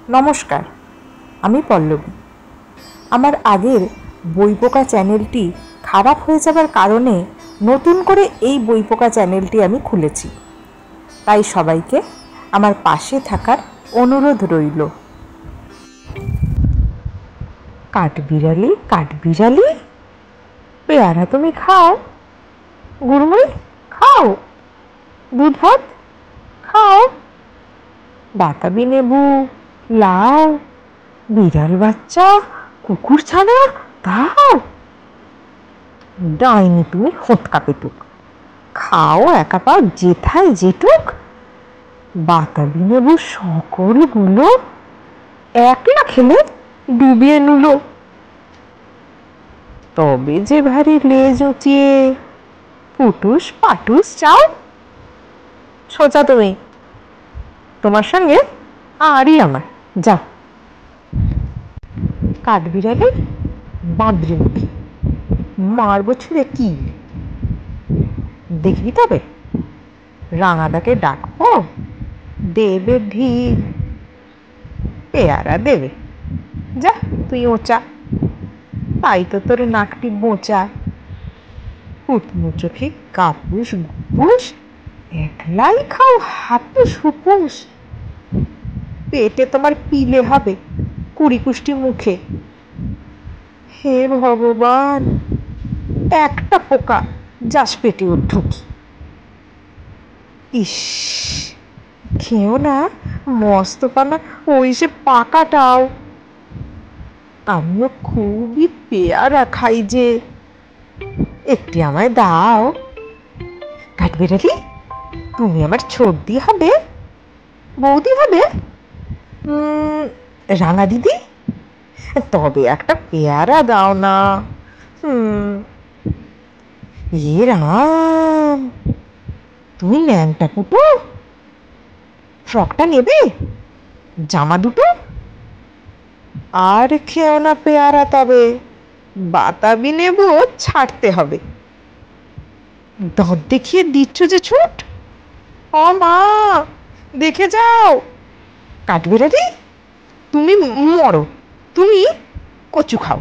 নমস্কার, আমি পল্লবী। আমার আগের বইপোকা চ্যানেলটি খারাপ হয়ে যাবার কারণে নতুন করে এই বইপোকা চ্যানেলটি আমি খুলেছি। তাই সবাইকে আমার পাশে থাকার অনুরোধ রইল। কাঠবিড়ালি কাঠবিড়ালি, পেয়ারা তুমি খাও, গুড়মুড়ি খাও, দুধ ভাত খাও, বাতাবি লেবু, লাউ, বিড়াল বাচ্চা, কুকুর ছানা দাও। ডাইনি তুমি হোঁতকা পেটুক, খাও একা পাও যেথায় যেটুক। বাতাবি লেবু সকলগুলো একলা খেলে ডুবিয়ে নুলো। তবে যে ভারী লেজ উঁচিয়ে পুটুস পাটুস চাও। সোজা তুমি, তোমার সঙ্গে আরই আমার, যাও। কাঠবিড়ালি বাঁদরে মুখী, মারবো ছুঁড়ে কি দেখবি? তবে রাঙাদাকে ডাকবো, দেবে ঢিল, পেয়ারা দেবে। যা তুই ওচা, তাই তো তোর নাকটি বোঁচা। কুটমো চোখে কাপুস গুপুস, একলাই খাও হাপুস হুপুস। পেটে তোমার পিলে হবে, কুড়ি কুষ্টি মুখে। হে ভগবান, একটা পোকা যাস পেটে উঠুক। ইস, খেও না মস্ত পানা ওই সে পাকাটাও। আমিও খুবই পেয়ারা খাই যে, একটি আমায় দাও। কাঠবিড়ালি, তুমি আমার ছোটদি হবে, বৌদি হবে, রাঙা দিদি, তবে একটা পেয়ারা দাও না। এ রাম, তুমি ন্যাংটা কুটো, ফ্রকটা নেবে, জামা দুটো। আর খেও না পেয়ারা, তবে বাতাবি নেবো ছাড়তে হবে। দাঁত দেখিয়ে দিচ্ছ যে ছুট, ও মা দেখে যাও। কাঠবিড়ালি তুমি মরো, তুমি কচু খাও।